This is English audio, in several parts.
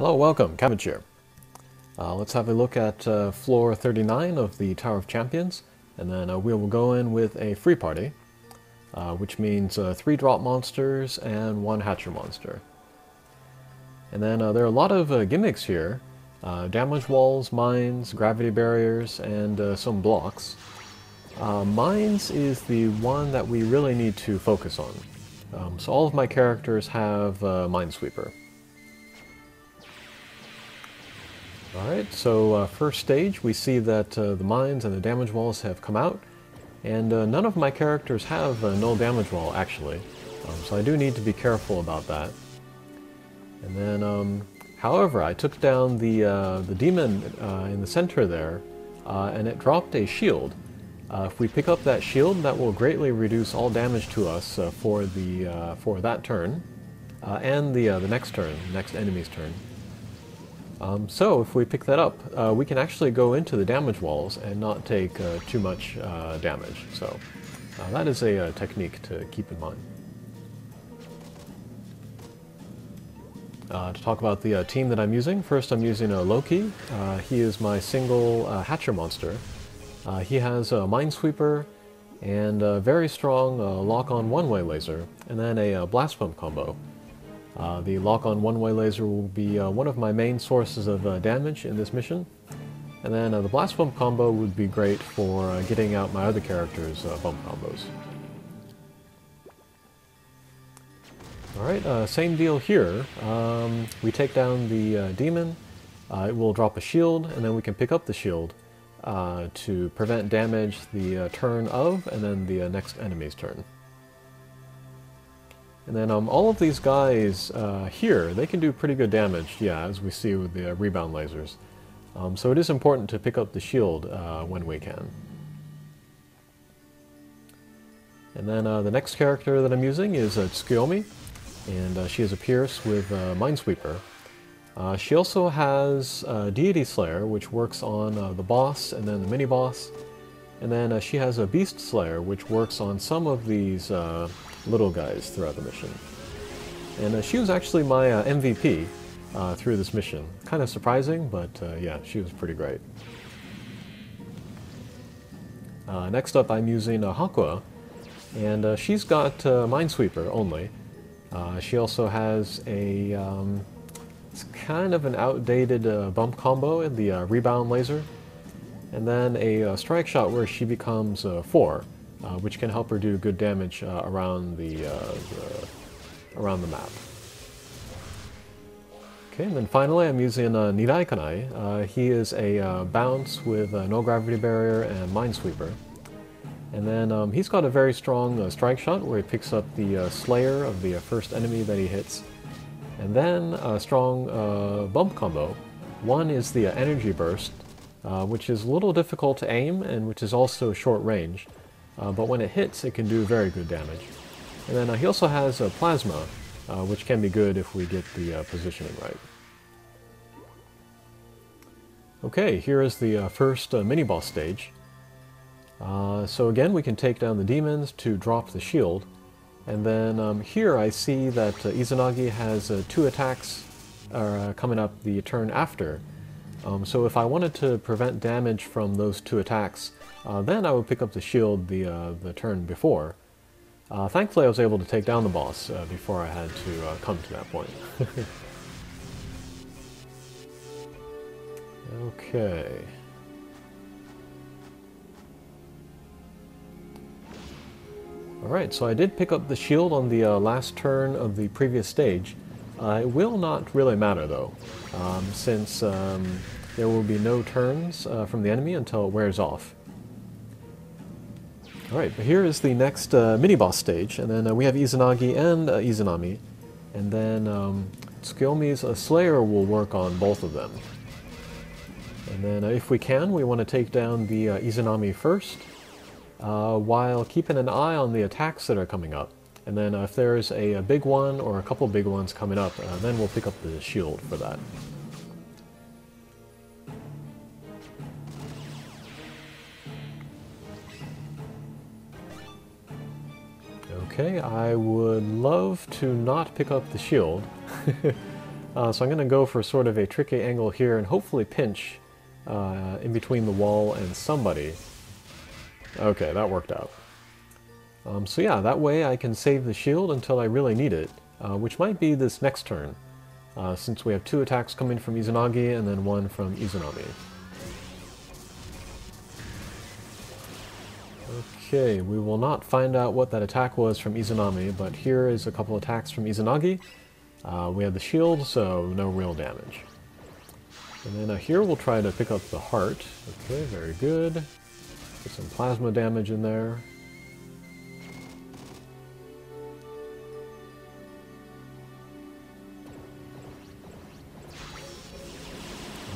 Hello, welcome, Cabbage here. Let's have a look at floor 39 of the Tower of Champions, and then we will go in with a free party, which means 3 drop monsters and 1 hatcher monster. And then there are a lot of gimmicks here, damage walls, mines, gravity barriers, and some blocks. Mines is the one that we really need to focus on. So all of my characters have Minesweeper. Alright, so first stage we see that the mines and the damage walls have come out, and none of my characters have a null damage wall actually, so I do need to be careful about that. And then, however, I took down the demon in the center there, and it dropped a shield. If we pick up that shield, that will greatly reduce all damage to us for that turn, and the next turn, next enemy's turn. So if we pick that up, we can actually go into the damage walls and not take too much damage. So that is a technique to keep in mind. To talk about the team that I'm using, first I'm using Loki. He is my single hatcher monster. He has a Minesweeper and a very strong lock-on one-way laser, and then a blast pump combo. The lock-on one-way laser will be one of my main sources of damage in this mission, and then the blast pump combo would be great for getting out my other characters' bump combos. Alright, same deal here. We take down the demon, it will drop a shield, and then we can pick up the shield to prevent damage the turn of, and then the next enemy's turn. And then all of these guys here, they can do pretty good damage, yeah, as we see with the rebound lasers. So it is important to pick up the shield when we can. And then the next character that I'm using is Tsukuyomi, and she is a Pierce with Minesweeper. She also has Deity Slayer, which works on the boss and then the mini-boss. And then she has a Beast Slayer, which works on some of these little guys throughout the mission. And she was actually my MVP through this mission. Kind of surprising, but yeah, she was pretty great. Next up I'm using Hakua, and she's got Minesweeper only. She also has a it's kind of an outdated bump combo in the rebound laser, and then a strike shot where she becomes 4. Which can help her do good damage around the map. Okay, and then finally I'm using Nirai Kanai. He is a bounce with no gravity barrier and Minesweeper. And then he's got a very strong strike shot where he picks up the Slayer of the first enemy that he hits. And then a strong bump combo. One is the Energy Burst, which is a little difficult to aim and which is also short range. But when it hits, it can do very good damage. And then he also has Plasma, which can be good if we get the positioning right. Okay, here is the first mini-boss stage. So again, we can take down the demons to drop the shield. And then here I see that Izanagi has 2 attacks coming up the turn after. So if I wanted to prevent damage from those 2 attacks, then I would pick up the shield the turn before. Thankfully I was able to take down the boss before I had to come to that point. Okay. Alright, so I did pick up the shield on the last turn of the previous stage. It will not really matter though, since there will be no turns from the enemy until it wears off. Alright, but here is the next mini-boss stage, and then we have Izanagi and Izanami, and then Tsukuyomi's Slayer will work on both of them. And then if we can, we want to take down the Izanami first, while keeping an eye on the attacks that are coming up. And then if there's a big one or a couple big ones coming up, then we'll pick up the shield for that. Okay, I would love to not pick up the shield, So I'm going to go for sort of a tricky angle here and hopefully pinch in between the wall and somebody. Okay, that worked out. So yeah, that way I can save the shield until I really need it, which might be this next turn, since we have 2 attacks coming from Izanagi and then 1 from Izanami. Okay, we will not find out what that attack was from Izanami, but here is a couple attacks from Izanagi. We have the shield, so no real damage. And then here we'll try to pick up the heart. Okay, very good. Get some plasma damage in there.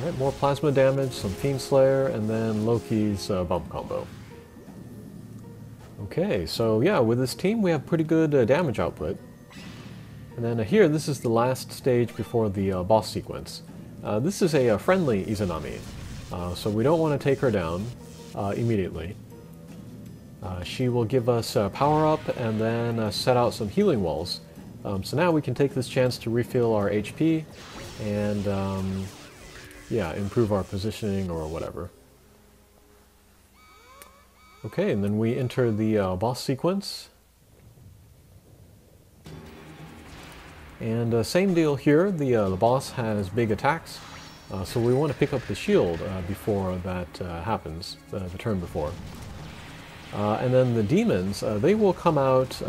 Alright, more plasma damage, some Fiend Slayer, and then Loki's bump combo. Okay, so yeah, with this team we have pretty good damage output. And then here, this is the last stage before the boss sequence. This is a friendly Izanami, so we don't want to take her down immediately. She will give us power up and then set out some healing walls. So now we can take this chance to refill our HP and yeah, improve our positioning or whatever. Okay, and then we enter the boss sequence. And same deal here, the boss has big attacks, so we want to pick up the shield before that happens, the turn before. And then the demons, they will come out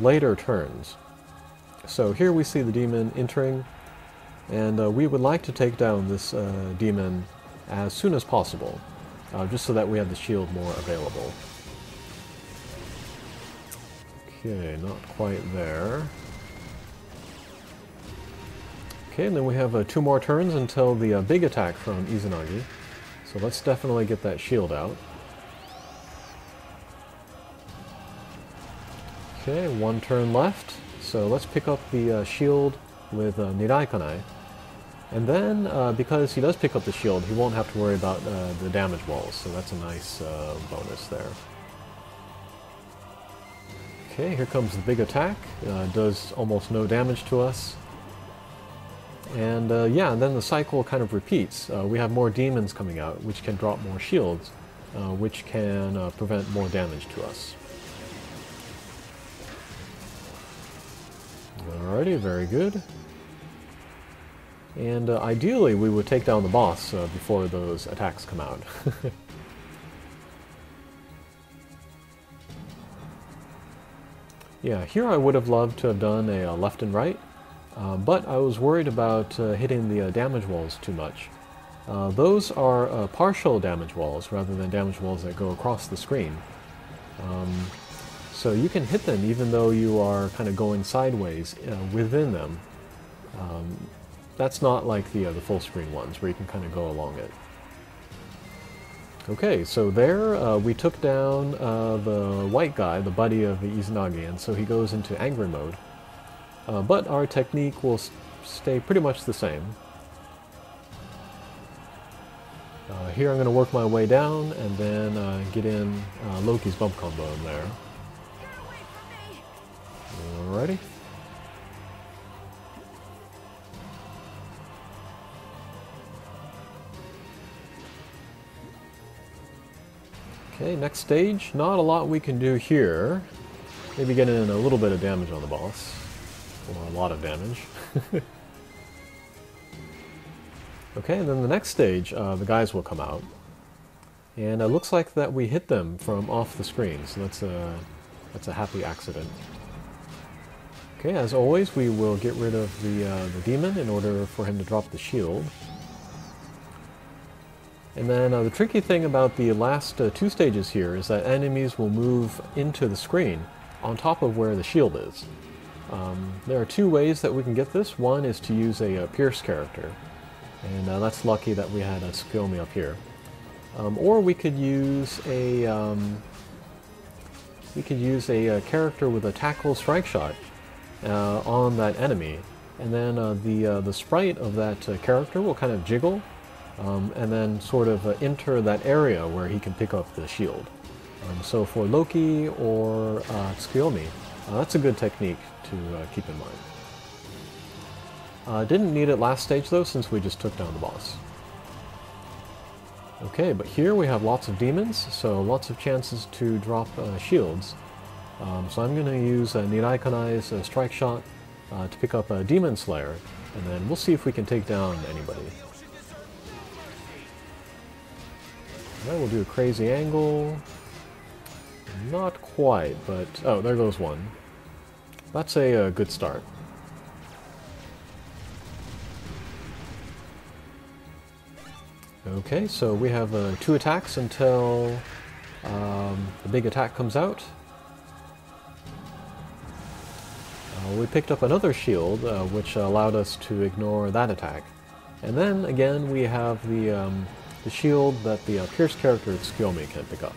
later turns. So here we see the demon entering, and we would like to take down this demon as soon as possible, just so that we have the shield more available. Okay, not quite there. Okay, and then we have 2 more turns until the big attack from Izanagi. So let's definitely get that shield out. Okay, 1 turn left. So let's pick up the shield with Nirai Kanai. And then, because he does pick up the shield, he won't have to worry about the damage walls. So that's a nice bonus there. Okay, here comes the big attack. Does almost no damage to us. And yeah, and then the cycle kind of repeats. We have more demons coming out, which can drop more shields, which can prevent more damage to us. Alrighty, very good. And ideally we would take down the boss before those attacks come out. Yeah, here I would have loved to have done a left and right. But I was worried about hitting the damage walls too much. Those are partial damage walls rather than damage walls that go across the screen. So you can hit them even though you are kind of going sideways within them. That's not like the full screen ones where you can kind of go along it. Okay, so there we took down the white guy, the buddy of the Izanagi, and so he goes into angry mode. But our technique will stay pretty much the same. Here I'm going to work my way down and then get in Loki's bump combo in there. Alrighty. Okay, next stage. Not a lot we can do here. Maybe get in a little bit of damage on the boss. Or a lot of damage. Okay, and then the next stage, the guys will come out. And it looks like that we hit them from off the screen, so that's a happy accident. Okay, as always, we will get rid of the demon in order for him to drop the shield. And then the tricky thing about the last 2 stages here is that enemies will move into the screen on top of where the shield is. There are 2 ways that we can get this. One is to use a Pierce character, and that's lucky that we had a skill me up here. Or we could use a character with a tackle strike shot on that enemy, and then the sprite of that character will kind of jiggle, and then sort of enter that area where he can pick up the shield. So for Loki or Tsukiyomi, that's a good technique to keep in mind. Didn't need it last stage though, since we just took down the boss. Okay, but here we have lots of demons, so lots of chances to drop shields. So I'm going to use Need Iconize Strike Shot to pick up a Demon Slayer, and then we'll see if we can take down anybody. Alright, we'll do a crazy angle. Not quite, but... oh, there goes one. That's a good start. Okay, so we have 2 attacks until the big attack comes out. We picked up another shield, which allowed us to ignore that attack. And then, again, we have the shield that the Pierce character at Skyomi can pick up.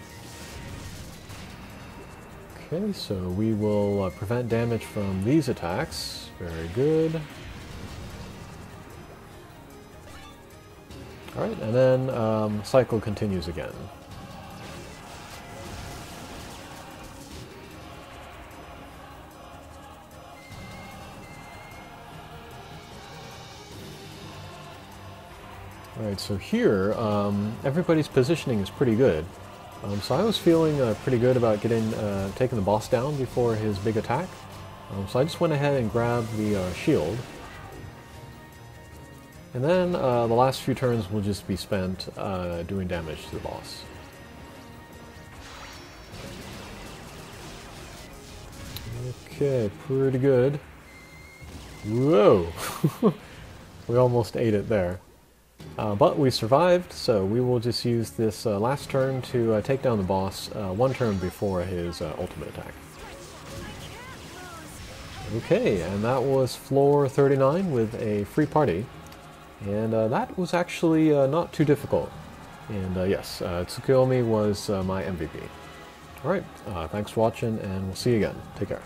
Okay, so we will prevent damage from these attacks. Very good. Alright, and then cycle continues again. Alright, so here, everybody's positioning is pretty good. So I was feeling pretty good about taking the boss down before his big attack. So I just went ahead and grabbed the shield. And then the last few turns will just be spent doing damage to the boss. Okay, pretty good. Whoa! We almost ate it there. But we survived, so we will just use this last turn to take down the boss one turn before his ultimate attack. Okay, and that was floor 39 with a free party. And that was actually not too difficult. And yes, Tsukuyomi was my MVP. Alright, thanks for watching, and we'll see you again. Take care.